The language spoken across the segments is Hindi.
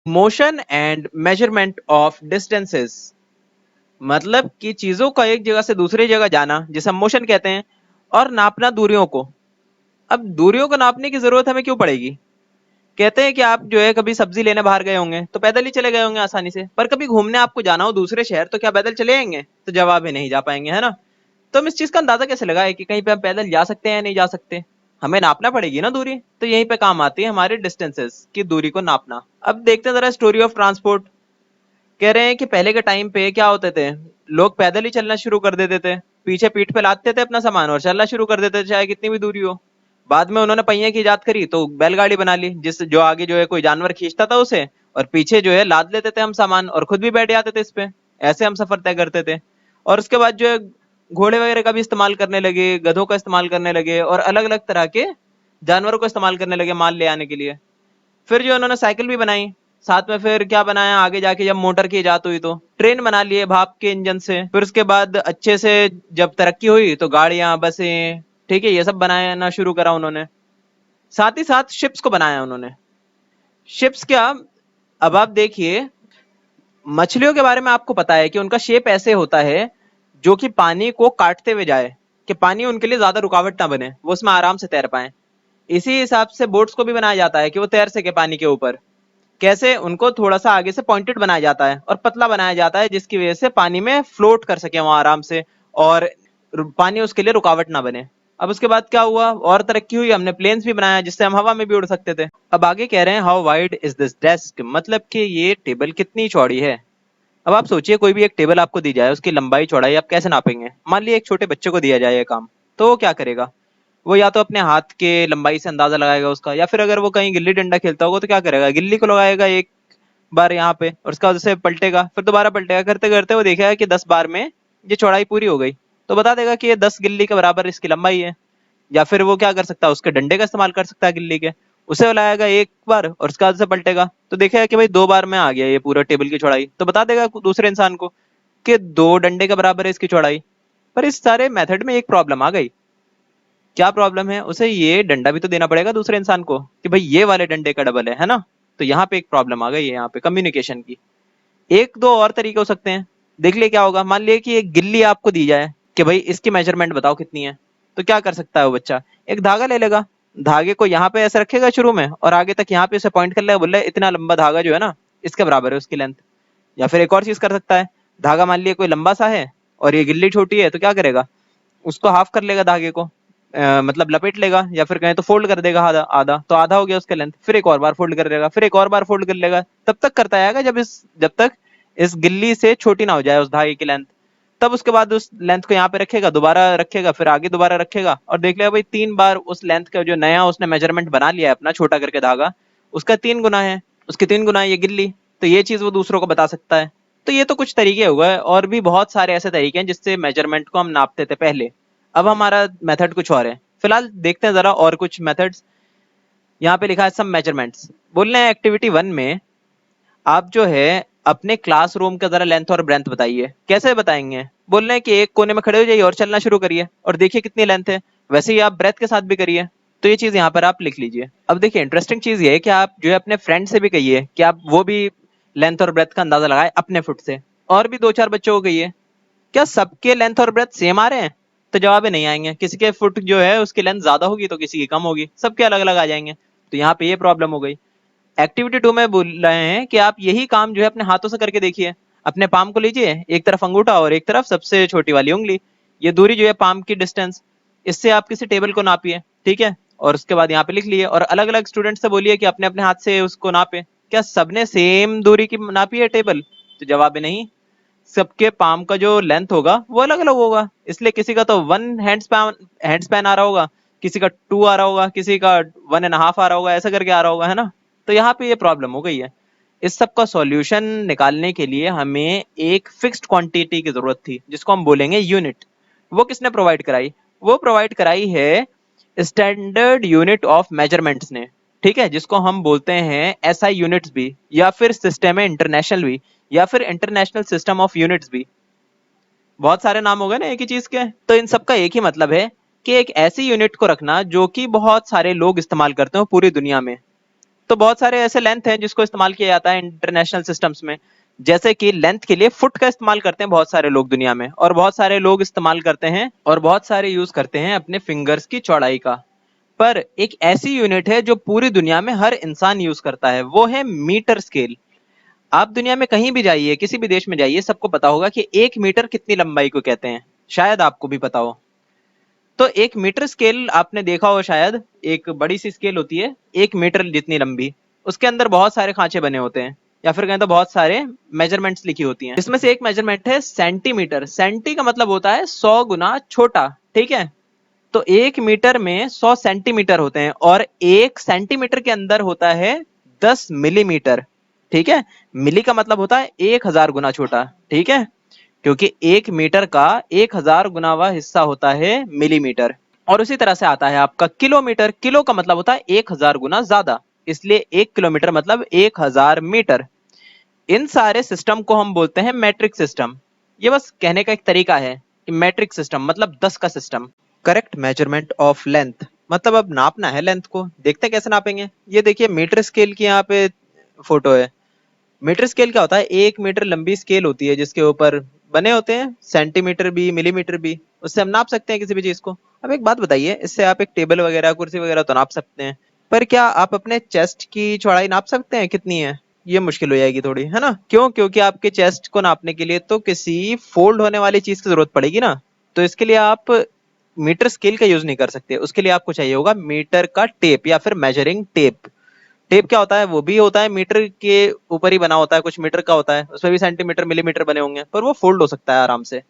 Motion and measurement of distances, मतलब कि चीजों का एक जगह से दूसरी जगह जाना जिसे हम मोशन कहते हैं, और नापना दूरियों को। अब दूरियों को नापने की जरूरत हमें क्यों पड़ेगी? कहते हैं कि आप जो है कभी सब्जी लेने बाहर गए होंगे तो पैदल ही चले गए होंगे आसानी से, पर कभी घूमने आपको जाना हो दूसरे शहर तो क्या पैदल चले जाएंगे? तो जवाब है नहीं जा पाएंगे, है ना। तो हम इस चीज का अंदाजा कैसे लगाए कि कहीं पे हम पैदल जा सकते हैं या नहीं जा सकते? हमें नापना पड़ेगी ना दूरी, तो यहीं पे काम आती है हमारे डिस्टेंसेस की दूरी को नापना। अब देखते हैं जरा स्टोरी ऑफ ट्रांसपोर्ट। कह रहे हैं कि पहले के टाइम पे क्या होते थे, लोग पैदल ही चलना शुरू कर देते थे, पीछे पीठ पे लादते थे अपना सामान और चलना शुरू कर देते थे, चाहे कितनी भी दूरी हो। बाद में उन्होंने पहिए की इजाद करी तो बैलगाड़ी बना ली, जिस जो आगे जो है कोई जानवर खींचता था उसे, और पीछे जो है लाद लेते थे हम सामान और खुद भी बैठ जाते थे इस पे। ऐसे हम सफर तय करते थे। और उसके बाद जो है घोड़े वगैरह का भी इस्तेमाल करने लगे, गधों का इस्तेमाल करने लगे, और अलग अलग तरह के जानवरों को इस्तेमाल करने लगे माल ले आने के लिए। फिर जो उन्होंने साइकिल भी बनाई, साथ में फिर क्या बनाया आगे जाके, जब मोटर की इजाद हुई तो ट्रेन बना लिए भाप के इंजन से। फिर उसके बाद अच्छे से जब तरक्की हुई तो गाड़ियां, बसें, ठीक है, ये सब बनाना शुरू करा उन्होंने। साथ ही साथ शिप्स को बनाया उन्होंने। शिप्स क्या, अब आप देखिए, मछलियों के बारे में आपको पता है कि उनका शेप ऐसे होता है जो कि पानी को काटते हुए जाए, कि पानी उनके लिए ज्यादा रुकावट ना बने, वो उसमें आराम से तैर पाए। इसी हिसाब से बोट्स को भी बनाया जाता है कि वो तैर सके पानी के ऊपर। कैसे? उनको थोड़ा सा आगे से पॉइंटेड बनाया जाता है और पतला बनाया जाता है, जिसकी वजह से पानी में फ्लोट कर सके वहां आराम से, और पानी उसके लिए रुकावट ना बने। अब उसके बाद क्या हुआ, और तरक्की हुई, हमने प्लेन्स भी बनाया जिससे हम हवा में भी उड़ सकते थे। अब आगे कह रहे हैं how wide is this desk, मतलब कि ये टेबल कितनी चौड़ी है। अब आप सोचिए, कोई भी एक टेबल आपको दी जाए, उसकी लंबाई चौड़ाई आप कैसे नापेंगे? मान लीजिए एक छोटे बच्चे को दिया जाए ये काम, तो वो क्या करेगा? वो या तो अपने हाथ के लंबाई से अंदाजा लगाएगा उसका, या फिर अगर वो कहीं गिल्ली डंडा खेलता होगा तो क्या करेगा, गिल्ली को लगाएगा एक बार यहाँ पे, और उसका उसे पलटेगा, फिर दोबारा पलटेगा, करते करते वो देखेगा कि 10 बार में ये चौड़ाई पूरी हो गई, तो बता देगा कि ये 10 गिल्ली के बराबर इसकी लंबाई है। या फिर वो क्या कर सकता है, उसके डंडे का इस्तेमाल कर सकता है गिल्ली के, उसे हिलाएगा एक बार और उसके बाद से पलटेगा, तो देखेगा कि भाई 2 बार में आ गया ये पूरा टेबल की चौड़ाई, तो बता देगा दूसरे इंसान को कि 2 डंडे के बराबर है इसकी चौड़ाई। पर इस सारे मेथड में एक प्रॉब्लम आ गई। क्या प्रॉब्लम है? उसे ये डंडा भी तो देना पड़ेगा दूसरे इंसान को कि भाई ये वाले डंडे का डबल है ना। तो यहाँ पे एक प्रॉब्लम आ गई है, यहाँ पे कम्युनिकेशन की। एक दो और तरीके हो सकते हैं। देख लिए क्या होगा, मान लिए कि एक गिल्ली आपको दी जाए कि भाई इसकी मेजरमेंट बताओ कितनी है, तो क्या कर सकता है वो बच्चा? एक धागा ले लेगा, धागे को यहाँ पे ऐसे रखेगा शुरू में, और आगे तक यहाँ पे उसे पॉइंट कर लेगा, बोल रहा है इतना लंबा धागा जो है ना, इसके बराबर है उसकी लेंथ। या फिर एक और चीज कर सकता है, धागा मान लिया कोई लंबा सा है और ये गिल्ली छोटी है, तो क्या करेगा, उसको हाफ कर लेगा धागे को, मतलब लपेट लेगा, या फिर कहें तो फोल्ड कर देगा आधा आधा, तो आधा हो गया उसका लेंथ, फिर एक और बार फोल्ड कर लेगा, फिर एक और बार फोल्ड कर लेगा, तब तक करता आएगा जब तक इस गिल्ली से छोटी ना हो जाए उस धागे की लेंथ। तब उसके बाद उस लेंथ को यहाँ पे रखेगा, दोबारा रखेगा, फिर आगे दोबारा रखेगा, और देख लेगा भाई 3 बार उस लेंथ का जो नया उसने मेजरमेंट बना लिया है अपना छोटा करके धागा, उसका 3 गुना है, उसके 3 गुना है ये गिल्ली। तो ये चीज वो दूसरों को बता सकता है। तो ये तो कुछ तरीके हो गए, और भी बहुत सारे ऐसे तरीके हैं जिससे मेजरमेंट को हम नापते थे पहले। अब हमारा मेथड कुछ और है। फिलहाल देखते हैं जरा और कुछ मेथड्स। यहाँ पे लिखा है सम मेजरमेंट्स। बोल रहे हैं एक्टिविटी 1 में आप जो है अपने क्लासरूम का जरा लेंथ और ब्रेंथ बताइए। कैसे बताएंगे? बोल रहे हैं कि एक कोने में खड़े हो जाइए और चलना शुरू करिए और देखिए कितनी लेंथ है। वैसे ही आप ब्रेथ के साथ भी करिए। तो ये चीज यहाँ पर आप लिख लीजिए। अब देखिए इंटरेस्टिंग चीज ये है कि आप जो है अपने फ्रेंड से भी कहिए कि आप वो भी लेंथ और ब्रेथ का अंदाजा लगाए अपने फुट से, और भी 2-4 बच्चों को कहिए। क्या सबके लेंथ और ब्रेथ सेम आ रहे हैं? तो जवाब है नहीं आएंगे। किसी के फुट जो है उसकी लेंथ ज्यादा होगी तो किसी की कम होगी, सबके अलग अलग आ जाएंगे। तो यहाँ पे ये प्रॉब्लम हो गई। एक्टिविटी 2 में बोल रहे हैं कि आप यही काम जो है अपने हाथों से करके देखिए। अपने पाम को लीजिए, एक तरफ अंगूठा और एक तरफ सबसे छोटी वाली उंगली, ये दूरी जो है पाम की डिस्टेंस, इससे आप किसी टेबल को नापिए, ठीक है। और उसके बाद यहाँ पे लिख लिए, और अलग अलग स्टूडेंट से बोलिए कि अपने अपने हाथ से उसको नापे। क्या सबने सेम दूरी की नापी है टेबल? तो जवाब है नहीं। सबके पाम का जो लेंथ होगा वो अलग अलग होगा, इसलिए किसी का तो 1 हैंड स्पैन आ रहा होगा, किसी का 2 आ रहा होगा, किसी का 1.5 आ रहा होगा, ऐसा करके आ रहा होगा, है ना। तो यहाँ पे ये प्रॉब्लम हो गई है। इस सब का सॉल्यूशन निकालने के लिए हमें एक फिक्स्ड क्वांटिटी की जरूरत थी जिसको हम बोलेंगे यूनिट। वो किसने प्रोवाइड कराई? वो प्रोवाइड कराई है स्टैंडर्ड यूनिट ऑफ मेजरमेंट्स ने, ठीक है, जिसको हम बोलते हैं एसआई यूनिट्स भी, या फिर सिस्टम इंटरनेशनल भी, या फिर इंटरनेशनल सिस्टम ऑफ यूनिट्स भी। बहुत सारे नाम हो गए ना एक ही चीज के। तो इन सब का एक ही मतलब है कि एक ऐसी यूनिट को रखना जो कि बहुत सारे लोग इस्तेमाल करते हो पूरी दुनिया में। तो बहुत सारे ऐसे लेंथ हैं जिसको इस्तेमाल किया जाता है इंटरनेशनल सिस्टम्स में। जैसे कि लेंथ के लिए फुट का इस्तेमाल करते हैं बहुत सारे लोग दुनिया में, और बहुत सारे लोग इस्तेमाल करते हैं और बहुत सारे यूज करते हैं अपने फिंगर्स की चौड़ाई का। पर एक ऐसी यूनिट है जो पूरी दुनिया में हर इंसान यूज करता है, वो है मीटर स्केल। आप दुनिया में कहीं भी जाइए, किसी भी देश में जाइए, सबको पता होगा कि 1 मीटर कितनी लंबाई को कहते हैं। शायद आपको भी पता हो। तो 1 मीटर स्केल आपने देखा हो शायद, एक बड़ी सी स्केल होती है 1 मीटर जितनी लंबी। उसके अंदर बहुत सारे खांचे बने होते हैं, या फिर कहें तो बहुत सारे मेजरमेंट्स लिखी होती हैं। इसमें से एक मेजरमेंट है सेंटीमीटर। सेंटी का मतलब होता है 100 गुना छोटा। ठीक है। तो 1 मीटर में 100 सेंटीमीटर होते हैं, और 1 सेंटीमीटर के अंदर होता है 10 मिलीमीटर। ठीक है। मिली का मतलब होता है 1000 गुना छोटा। ठीक है। क्योंकि 1 मीटर का 1000 गुनावा हिस्सा होता है मिलीमीटर। और उसी तरह से आता है आपका किलोमीटर। किलो का मतलब होता है 1000 गुना ज्यादा, इसलिए 1 किलोमीटर मतलब 1000 मीटर। इन सारे सिस्टम को हम बोलते हैं मैट्रिक सिस्टम। ये बस कहने का एक तरीका है कि मैट्रिक सिस्टम मतलब 10 का system. Correct measurement of length मतलब अब नापना है लेंथ को। देखते हैं कैसे नापेंगे। ये देखिए मीटर स्केल की यहाँ पे फोटो है। मीटर स्केल क्या होता है? 1 मीटर लंबी स्केल होती है जिसके ऊपर बने होते हैं सेंटीमीटर भी मिलीमीटर भी। उससे हम नाप सकते हैं किसी भी चीज को। अब एक बात बताइए, इससे आप एक टेबल वगैरह कुर्सी वगैरह तो नाप सकते हैं, पर क्या आप अपने चेस्ट की चौड़ाई नाप सकते हैं कितनी है? ये मुश्किल हो जाएगी थोड़ी, है ना? क्यों? क्योंकि आपके चेस्ट को नापने के लिए तो किसी फोल्ड होने वाली चीज की जरूरत पड़ेगी ना। तो इसके लिए आप मीटर स्केल का यूज नहीं कर सकते। उसके लिए आपको चाहिए होगा मीटर का टेप या फिर मेजरिंग टेप। टेप क्या होता है? वो भी होता है मीटर के ऊपर ही बना होता है, कुछ मीटर का होता है, उसमें भी सेंटीमीटर मिलीमीटर बने होंगे, पर वो फोल्ड हो सकता है आराम से।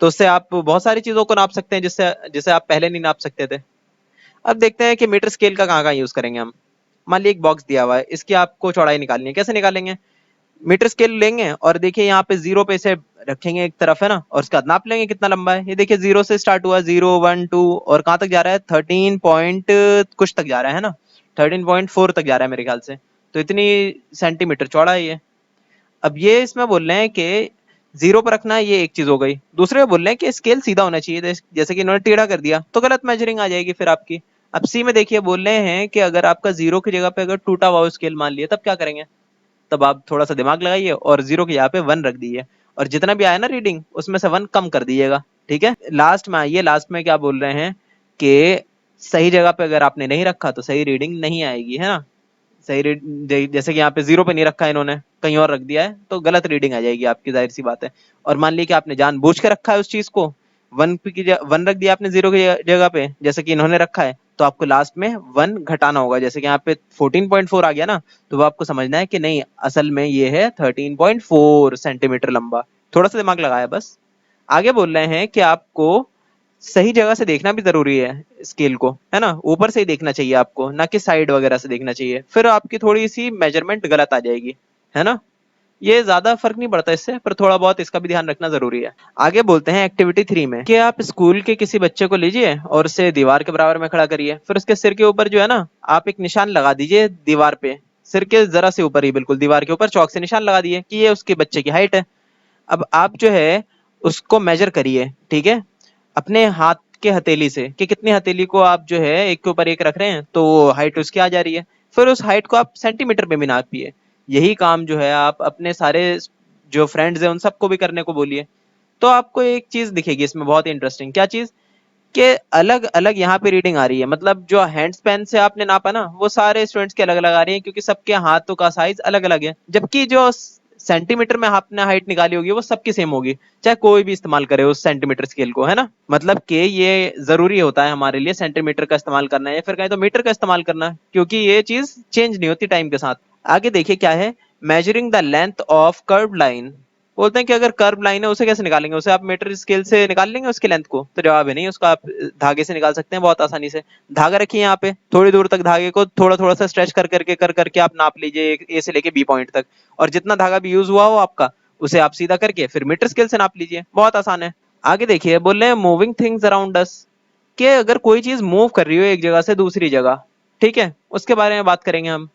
तो उससे आप बहुत सारी चीजों को नाप सकते हैं जिससे जिसे आप पहले नहीं नाप सकते थे। अब देखते हैं कि मीटर स्केल का कहाँ कहाँ यूज करेंगे हम। मान लीजिए एक बॉक्स दिया हुआ है, इसकी आपको चौड़ाई निकालनी है। कैसे निकालेंगे? मीटर स्केल लेंगे और देखिए यहाँ पे जीरो पे इसे रखेंगे एक तरफ, है ना, और उसका नाप लेंगे कितना लंबा है। ये देखिए जीरो से स्टार्ट हुआ, 0 1 2 और कहाँ तक जा रहा है? 13 पॉइंट कुछ तक जा रहा है ना, 13.4 तक जा रहा है मेरे ख्याल से। तो इतनी सेंटीमीटर चौड़ा है ये। अब ये इसमें बोल रहे हैं कि जीरो पर रखना है, ये एक चीज हो गई। दूसरे में बोल रहे हैं कि स्केल सीधा होना चाहिए, जैसे कि इन्होंने टेढ़ा कर दिया तो गलत मेजरिंग आ जाएगी फिर आपकी। अब सी में देखिए बोल रहे हैं कि अगर आपका जीरो की जगह पे अगर टूटा हुआ स्केल मान लिया, तब क्या करेंगे? तब आप थोड़ा सा दिमाग लगाइए और जीरो के यहाँ पे 1 रख दीजिए, और जितना भी आया ना रीडिंग उसमें से 1 कम कर दीजिएगा। ठीक है। लास्ट में आइए, लास्ट में क्या बोल रहे हैं कि सही जगह पे अगर आपने नहीं रखा तो सही रीडिंग नहीं आएगी, है ना। सही रीड जैसे कि यहाँ पे जीरो पे नहीं रखा है इन्होंने, कहीं और रख दिया है, तो गलत रीडिंग आ जाएगी आपकी, जाहिर सी बात है। और मान लीजिए कि आपने जानबूझ के रखा है उस चीज को, 1 रख दिया आपने जीरो की जगह पे, जैसे कि इन्होंने रखा है, तो आपको लास्ट में 1 घटाना होगा। जैसे कि यहाँ पे 14.4 आ गया ना, तो वो आपको समझना है कि नहीं, असल में ये है 13.4 सेंटीमीटर लंबा। थोड़ा सा दिमाग लगाया बस। आगे बोल रहे हैं कि आपको सही जगह से देखना भी जरूरी है स्केल को, है ना। ऊपर से ही देखना चाहिए आपको, ना कि साइड वगैरह से देखना चाहिए, फिर आपकी थोड़ी सी मेजरमेंट गलत आ जाएगी, है ना। ये ज्यादा फर्क नहीं पड़ता इससे, पर थोड़ा बहुत इसका भी ध्यान रखना जरूरी है। आगे बोलते हैं एक्टिविटी 3 में कि आप स्कूल के किसी बच्चे को लीजिए और उसे दीवार के बराबर में खड़ा करिए। फिर उसके सिर के ऊपर जो है ना, आप एक निशान लगा दीजिए दीवार पे, सिर के जरा से ऊपर ही, बिल्कुल दीवार के ऊपर चौक से निशान लगा दिए कि ये उसके बच्चे की हाइट है। अब आप जो है उसको मेजर करिए, ठीक है, अपने हाथ के हथेली से, कि कितनी हथेली को आप जो है एक के ऊपर एक रख रहे हैं, तो हाइट उसकी आ जा रही है। फिर उस हाइट को आप सेंटीमीटर में भी नापिए। यही काम जो है आप अपने सारे जो फ्रेंड्स हैं उन सबको भी करने को बोलिए। तो आपको एक चीज दिखेगी इसमें बहुत ही इंटरेस्टिंग। क्या चीज? कि अलग अलग यहाँ पे रीडिंग आ रही है। मतलब जो हैंड स्पैन से आपने नापा ना, वो सारे स्टूडेंट्स के अलग अलग आ रही है, क्योंकि सबके हाथों का साइज अलग अलग है। जबकि जो सेंटीमीटर में आपने हाइट निकाली होगी वो सबकी सेम होगी, चाहे कोई भी इस्तेमाल करे उस सेंटीमीटर स्केल को, है ना। मतलब कि ये जरूरी होता है हमारे लिए सेंटीमीटर का इस्तेमाल करना, या फिर कहें तो मीटर का इस्तेमाल करना, क्योंकि ये चीज चेंज नहीं होती टाइम के साथ। आगे देखिए क्या है, measuring the length of curve line. बोलते हैं कि अगर कर्व लाइन है उसे कैसे निकालेंगे? उसे आप मीटर स्केल से निकाल लेंगे उसकी लेंथ को? तो जवाब है नहीं, उसका आप धागे से निकाल सकते हैं बहुत आसानी से। धागा रखिए यहाँ पे, थोड़ी दूर तक धागे को थोड़ा थोड़ा सा स्ट्रेच कर करके आप नाप लीजिए ए से लेके बी पॉइंट तक, और जितना धागा भी यूज हुआ हो आपका, उसे आप सीधा करके फिर मीटर स्केल से नाप लीजिए। बहुत आसान है। आगे देखिए, बोल रहे हैं मूविंग थिंग्स अराउंड अस, कि अगर कोई चीज मूव कर रही हो एक जगह से दूसरी जगह, ठीक है, उसके बारे में बात करेंगे हम।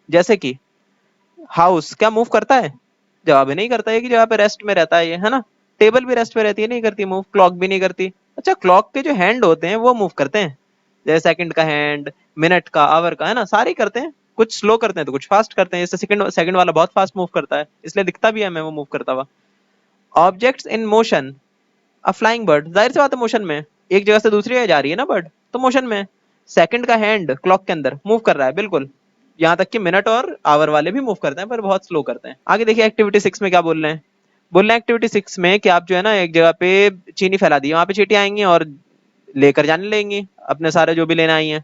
जैसे कि हाउस क्या मूव करता है? जवाब है नहीं करता है, कि जगह पे रेस्ट में रहता है ये, है ना। टेबल भी रेस्ट पे रहती है, नहीं करती मूव। क्लॉक भी नहीं करती। अच्छा, क्लॉक के जो हैंड होते हैं वो मूव करते हैं, जैसे सेकंड का हैंड, मिनट का, आवर का, है ना, सारे करते हैं। कुछ स्लो करते हैं तो कुछ फास्ट करते हैं। जैसे सेकंड सेकंड वाला बहुत फास्ट मूव करता है, इसलिए दिखता भी है हमें वो मूव करता हुआ। Objects in motion, a flying bird, जाहिर सी बात है मोशन में, एक जगह से दूसरी जगह जा रही है ना बर्ड, तो मोशन में। सेकंड का हैंड क्लॉक के अंदर मूव कर रहा है, बिल्कुल। यहाँ तक कि मिनट और आवर वाले भी मूव करते हैं, पर बहुत स्लो करते हैं। आगे देखिए एक्टिविटी 6 में क्या बोल रहे हैं। बोल रहे हैं एक्टिविटी 6 में कि आप जो है ना एक जगह पे चीनी फैला दी, वहां पे चींटियां आएंगी और लेकर जाने लेंगी अपने सारे जो भी लेना आई हैं।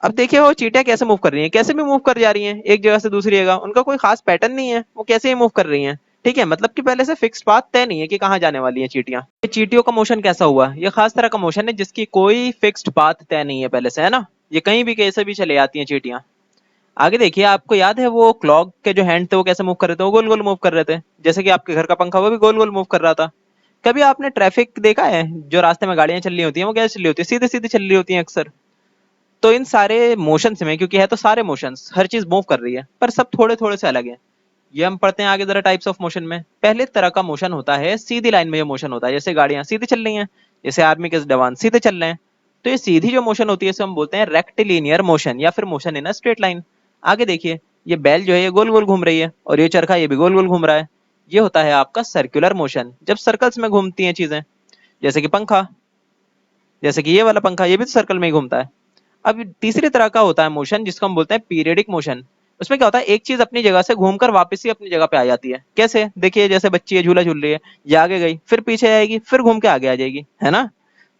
अब देखिए वो चींटियां कैसे मूव कर रही हैं, कैसे भी मूव कर जा रही हैं एक जगह से दूसरी जगह, उनका कोई खास पैटर्न नहीं है, वो कैसे ही मूव कर रही हैं। ठीक है, मतलब कि पहले से फिक्स्ड पाथ तय नहीं है कि कहाँ जाने वाली हैं चींटियां। ये चींटियों का मोशन कैसा हुआ, ये खास तरह का मोशन है जिसकी कोई फिक्स्ड पाथ तय नहीं है पहले से, है ना। ये कहीं भी कैसे भी चले जाती हैं चींटियां। आगे देखिए, आपको याद है वो क्लॉक के जो हैंड थे वो कैसे मूव कर रहे थे, वो गोल गोल मूव कर रहे थे, जैसे कि आपके घर का पंखा वो भी गोल गोल मूव कर रहा था। कभी आपने ट्रैफिक देखा है, जो रास्ते में गाड़ियां चल रही होती हैं वो कैसे चल रही होती है, सीधे सीधे चल रही होती हैं अक्सर। तो इन सारे मोशंस में, क्योंकि है तो सारे मोशंस, हर चीज मूव कर रही है, पर सब थोड़े थोड़े से अलग है। ये हम पढ़ते हैं आगे जरा टाइप्स ऑफ मोशन में। पहले तरह का मोशन होता है सीधी लाइन में, ये मोशन होता है, जैसे गाड़ियां सीधी चल रही हैं, जैसे आर्मी के जवान सीधे चल रहे हैं। तो ये सीधी जो मोशन होती है इसे हम बोलते हैं रेक्टिलिनियर मोशन, या फिर motion in a straight line. आगे देखिए, ये बैल जो है ये गोल गोल घूम रही है, और ये चरखा ये भी गोल गोल घूम रहा है। ये होता है आपका सर्कुलर मोशन, जब सर्कल्स में घूमती हैं चीजें। जैसे कि पंखा, जैसे कि ये वाला पंखा, ये भी तो सर्कल में ही घूमता है। अब तीसरी तरह का होता है मोशन जिसको हम बोलते हैं पीरियडिक मोशन। उसमें क्या होता है, एक चीज अपनी जगह से घूमकर वापस ही अपनी जगह पे आ जाती है। कैसे, देखिए जैसे बच्ची है झूला झूल रही है, ये आगे गई फिर पीछे आएगी फिर घूम के आगे आ जाएगी, है ना।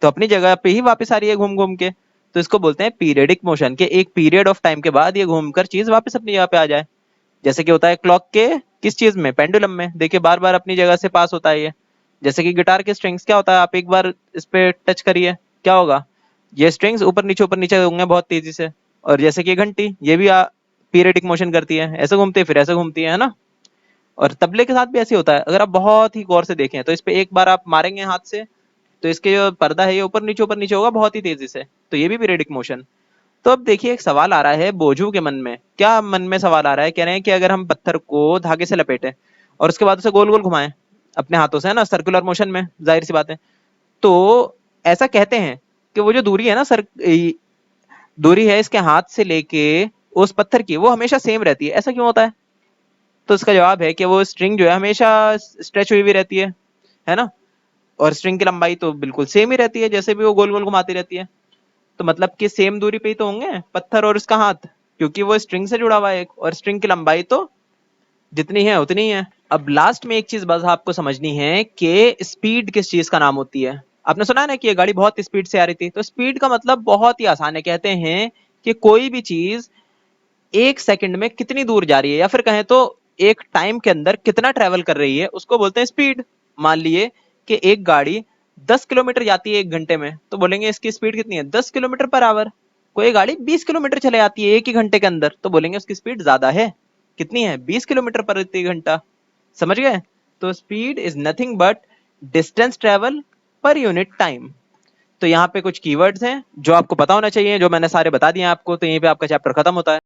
तो अपनी जगह पे ही वापस आ रही है घूम घूम के। तो इसको बोलते हैं पीरियडिक मोशन, के एक पीरियड ऑफ टाइम के बाद ये घूमकर चीज वापस अपनी जगह पे आ जाए। जैसे कि होता है क्लॉक के किस चीज में, पेंडुलम में, देखिए बार बार अपनी जगह से पास होता है ये। जैसे कि गिटार के स्ट्रिंग्स, क्या होता है, आप एक बार इस पे टच करिए, क्या होगा, ये स्ट्रिंग्स ऊपर नीचे होंगे बहुत तेजी से। और जैसे कि घंटी, ये भी पीरियडिक मोशन करती है, ऐसे घूमती है फिर ऐसे घूमती है ना। और तबले के साथ भी ऐसे होता है, अगर आप बहुत ही गौर से देखें तो इस पे एक बार आप मारेंगे हाथ से, तो इसके जो पर्दा है ये ऊपर नीचे होगा बहुत ही तेजी से, तो ये भी पीरियडिक मोशन। तो अब देखिए एक सवाल आ रहा है बोझू के मन में, क्या मन में सवाल आ रहा है, कह रहे हैं कि अगर हम पत्थर को धागे से लपेटें और उसके बाद उसे गोल गोल घुमाएं अपने हाथों से, है ना, सर्कुलर मोशन में, जाहिर सी बात है। तो ऐसा कहते हैं कि वो जो दूरी है ना सर, दूरी है इसके हाथ से लेके उस पत्थर की, वो हमेशा सेम रहती है, ऐसा क्यों होता है। तो इसका जवाब है कि वो स्ट्रिंग जो है हमेशा स्ट्रेच हुई हुई रहती है ना। और स्ट्रिंग की लंबाई तो बिल्कुल सेम ही रहती है, जैसे भी वो गोल गोल घुमाती रहती है। तो मतलब कि सेम दूरी पे ही तो होंगे पत्थर और इसका हाथ, क्योंकि वो स्ट्रिंग से जुड़ा हुआ है एक, और स्ट्रिंग की लंबाई तो जितनी है उतनी ही है। अब लास्ट में एक चीज बस आपको समझनी है कि स्पीड किस चीज का नाम होती है। आपने सुना है ना कि ये गाड़ी बहुत स्पीड से आ रही थी, तो स्पीड का मतलब बहुत ही आसान है, कहते हैं कि कोई भी चीज एक सेकंड में कितनी दूर जा रही है, या फिर कहें तो एक टाइम के अंदर कितना ट्रेवल कर रही है, उसको बोलते हैं स्पीड। मान लिए कि एक गाड़ी 10 किलोमीटर जाती है एक घंटे में, तो बोलेंगे इसकी स्पीड कितनी है, 10 किलोमीटर पर आवर। कोई गाड़ी 20 किलोमीटर चले जाती है एक ही घंटे के अंदर, तो बोलेंगे उसकी स्पीड ज्यादा है, कितनी है, 20 किलोमीटर प्रति घंटा। समझ गए। तो speed is nothing but distance travel per unit time. तो यहाँ पे कुछ कीवर्ड्स हैं जो आपको पता होना चाहिए, जो मैंने सारे बता दिए आपको, तो यहीं पे आपका चैप्टर खत्म होता है।